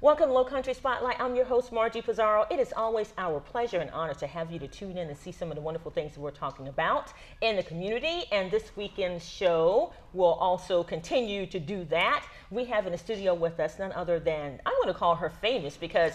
Welcome to Low Country Spotlight. I'm your host, Margie Pizarro. It is always our pleasure and honor to have you to tune in and see some of the wonderful things that we're talking about in the community. And this weekend's show will also continue to do that. We have in the studio with us none other than, I'm going to call her famous because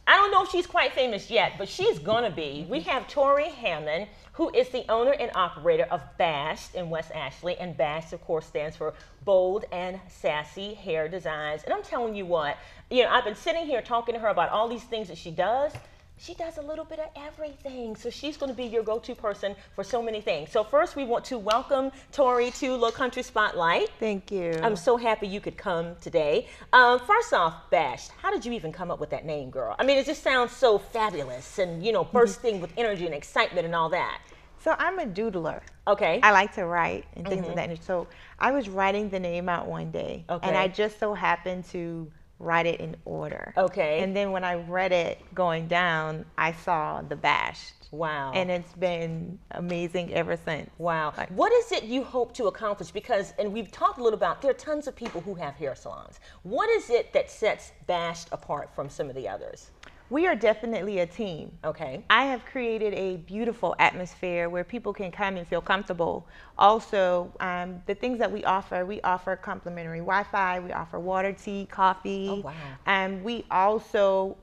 I don't know if she's quite famous yet, but she's going to be. We have Tori Hammond, who is the owner and operator of Bashed in West Ashley. And Bashed, of course, stands for Bold and Sassy Hair Designs. And I'm telling you what, I've been sitting here talking to her about all these things that she does. She does a little bit of everything. So she's going to be your go-to person for so many things. So first, we want to welcome Tori to Low Country Spotlight. Thank you. I'm so happy you could come today. First off, Bashed, how did you even come up with that name, girl? I mean, it just sounds so fabulous and, bursting with energy and excitement and all that. So I'm a doodler. Okay. I like to write and things like that. And so I was writing the name out one day. Okay. And I just so happened to write it in order. Okay. And then when I read it going down, I saw the Bashed. Wow. And it's been amazing ever since. Wow. What is it you hope to accomplish? Because, and we've talked a little about, there are tons of people who have hair salons. What is it that sets Bashed apart from some of the others? We are definitely a team. Okay. I have created a beautiful atmosphere where people can come and feel comfortable. Also, the things that we offer complimentary Wi-Fi, we offer water, tea, coffee. Oh, wow. And we also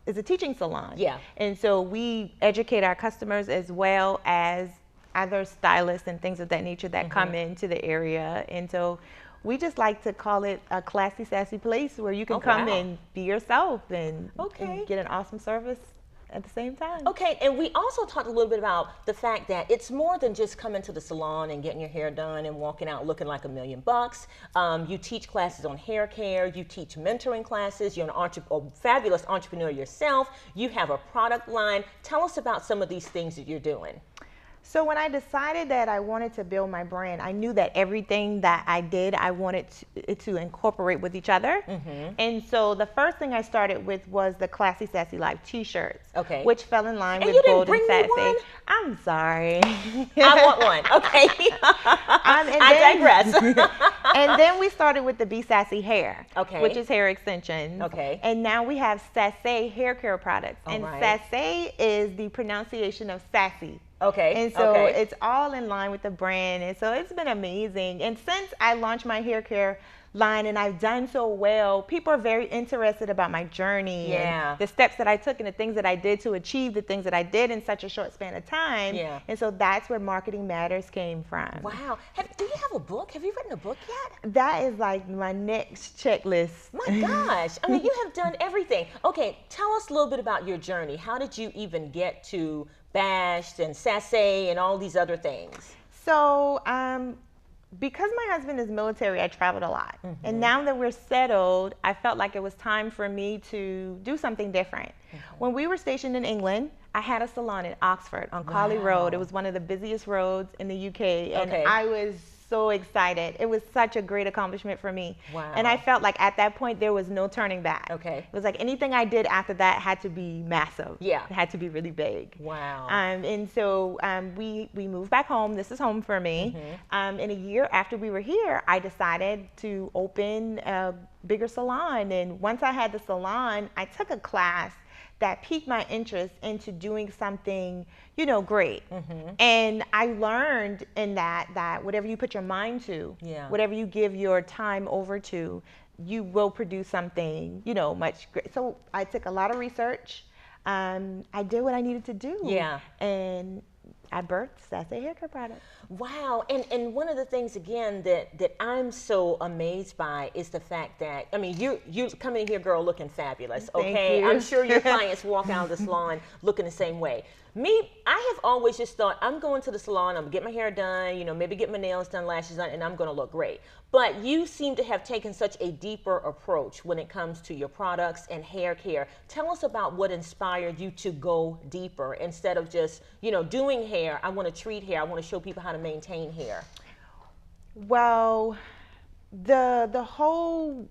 is a teaching salon. Yeah. And so we educate our customers as well as other stylists and things of that nature that come into the area. And so we just like to call it a classy, sassy place where you can come and be yourself and get an awesome service at the same time. Okay, and we also talked a little bit about the fact that it's more than just coming to the salon and getting your hair done and walking out looking like $1,000,000. You teach classes on hair care, you teach mentoring classes, you're a fabulous entrepreneur yourself, you have a product line. Tell us about some of these things that you're doing. So when I decided that I wanted to build my brand, I knew that everything that I did, I wanted to incorporate with each other. And so the first thing I started with was the Classy Sassy Life t-shirts, which fell in line with Bold and Sassy. I'm sorry. I want one. Okay. I digress. And then we started with the Be Sassy Hair, okay, which is hair extensions. Okay. And now we have Sassy hair care products. And Sassy is the pronunciation of sassy. Okay. And so it's all in line with the brand. And so it's been amazing. And since I launched my hair care line and I've done so well, people are very interested about my journey and the steps that I took and the things that I did to achieve the things that I did in such a short span of time. And so that's where Marketing Matters came from. Wow. Do you have a book? Have you written a book yet? That is like my next checklist. My gosh. I mean, you have done everything. Okay. Tell us a little bit about your journey. How did you even get to Bashed and Sassy and all these other things? So, because my husband is military, I traveled a lot. And now that we're settled, I felt like it was time for me to do something different. When we were stationed in England, I had a salon in Oxford on Collie Road. It was one of the busiest roads in the UK. And I was so excited. It was such a great accomplishment for me. Wow. And I felt like at that point, there was no turning back. Okay. It was like anything I did after that had to be massive. Yeah. It had to be really big. Wow. And so we moved back home. This is home for me. And a year after we were here, I decided to open a bigger salon. And once I had the salon, I took a class that piqued my interest into doing something, great. And I learned in that whatever you put your mind to, whatever you give your time over to, you will produce something, much great. So I took a lot of research. I did what I needed to do. And I birthed Sassy Hair Care Products. Wow. And one of the things, again, that I'm so amazed by is the fact that, I mean, you coming in here, girl, looking fabulous, okay? Thank you. I'm sure your clients walk out of the salon looking the same way. Me, I have always just thought, I'm going to the salon, I'm going to get my hair done, maybe get my nails done, lashes done, and I'm going to look great. But you seem to have taken such a deeper approach when it comes to your products and hair care. Tell us about what inspired you to go deeper instead of just, doing hair. I want to treat hair. I want to show people how to maintain hair. Well, the whole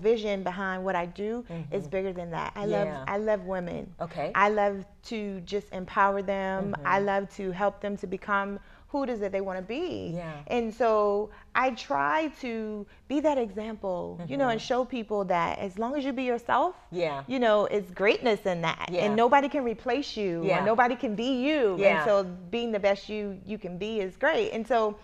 vision behind what I do is bigger than that. I love women. Okay. I love to just empower them. I love to help them to become who it is that they want to be. Yeah. And so I try to be that example, you know, and show people that as long as you be yourself, yeah, you know, it's greatness in that. Yeah. And nobody can replace you, Yeah. or nobody can be you. Yeah. And so being the best you can be is great. And so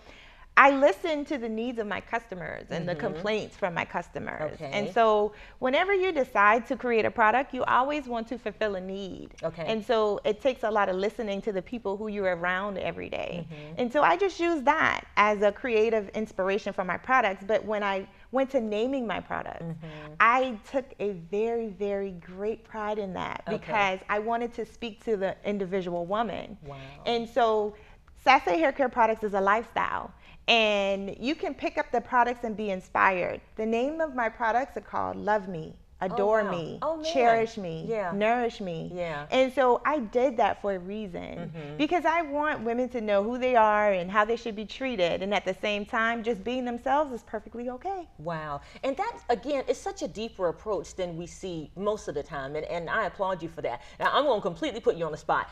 I listen to the needs of my customers and the complaints from my customers. Okay. And so whenever you decide to create a product, you always want to fulfill a need. Okay. And so it takes a lot of listening to the people who you're around every day. And so I just use that as a creative inspiration for my products. But when I went to naming my products, I took a very, very great pride in that, because I wanted to speak to the individual woman. Wow. And so Sassy Hair Care Products is a lifestyle. And you can pick up the products and be inspired. The name of my products are called Love Me, Adore Me, Cherish Me, Nourish Me. Yeah. And so I did that for a reason, because I want women to know who they are and how they should be treated. And at the same time, just being themselves is perfectly okay. Wow. And that, again, is such a deeper approach than we see most of the time. And I applaud you for that. Now, I'm going to completely put you on the spot.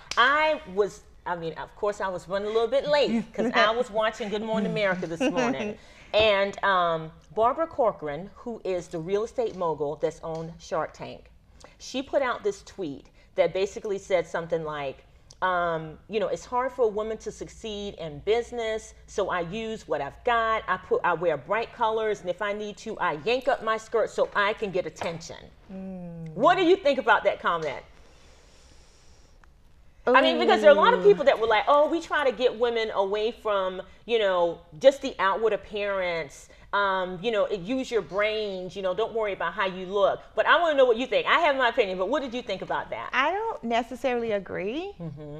Of course, I was running a little bit late because I was watching Good Morning America this morning. And Barbara Corcoran, who is the real estate mogul that's on Shark Tank, she put out this tweet that basically said something like, it's hard for a woman to succeed in business, so I use what I've got. I wear bright colors, and if I need to, I yank up my skirt so I can get attention. What do you think about that comment? Ooh. I mean, because there are a lot of people that were like, oh, we try to get women away from, just the outward appearance. Use your brains, don't worry about how you look. But I want to know what you think. I have my opinion, but what did you think about that? I don't necessarily agree,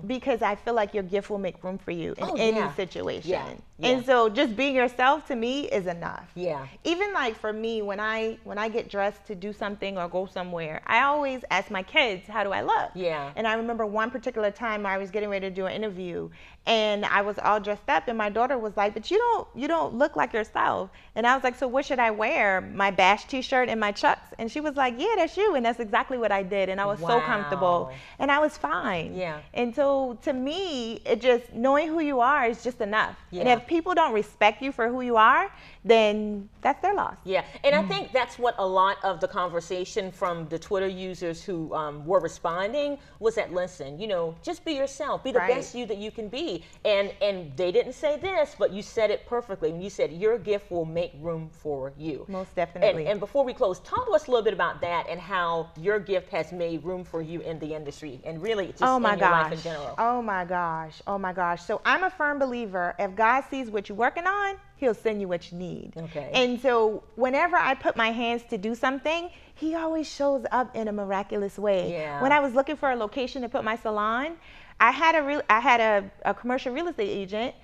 because I feel like your gift will make room for you in any situation. Yeah. And so just being yourself to me is enough. Yeah. Even like for me, when I get dressed to do something or go somewhere, I always ask my kids, how do I look? Yeah. And I remember one particular time I was getting ready to do an interview, and I was all dressed up, and my daughter was like, but you don't look like yourself. And I was like, so what should I wear? My Bash t-shirt and my Chucks? And she was like, yeah, that's you. And that's exactly what I did. And I was so comfortable, and I was fine. Yeah. And so to me, it just, knowing who you are is just enough. Yeah. And if people don't respect you for who you are, then that's their loss. Yeah, and I think that's what a lot of the conversation from the Twitter users who were responding was that, listen, just be yourself, be the best you that you can be. And they didn't say this, but you said it perfectly when you said your gift will make room for you. Most definitely. And before we close, talk to us a little bit about that and how your gift has made room for you in the industry and really just in your life in general. Oh my gosh. Oh my gosh. So I'm a firm believer, if God sees what you're working on, He'll send you what you need. Okay. And so whenever I put my hands to do something, He always shows up in a miraculous way. Yeah. When I was looking for a location to put my salon, I had a commercial real estate agent,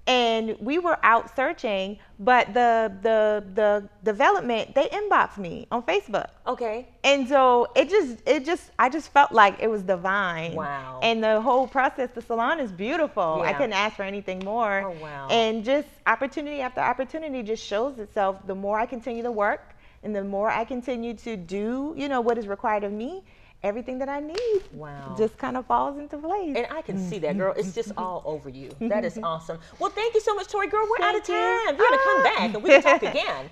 and we were out searching, but the development, they inboxed me on Facebook. Okay. And so I just felt like it was divine. Wow. And the whole process, the salon is beautiful. Yeah. I couldn't ask for anything more. Oh, wow. And just opportunity after opportunity just shows itself. The more I continue to work and the more I continue to do, what is required of me, everything that I need just kind of falls into place. And I can see that, girl. It's just all over you. That is awesome. Well, thank you so much, Tori. Girl, we're out of time. You're going to come back and we can talk again.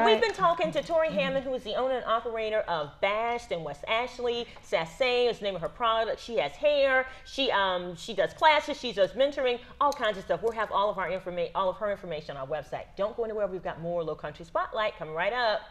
We've been talking to Tori Hammond, who is the owner and operator of Bashed in West Ashley. Sassy is the name of her product. She has hair. She does classes. She does mentoring, all kinds of stuff. We'll have all of her information on our website. Don't go anywhere. We've got more Low Country Spotlight coming right up.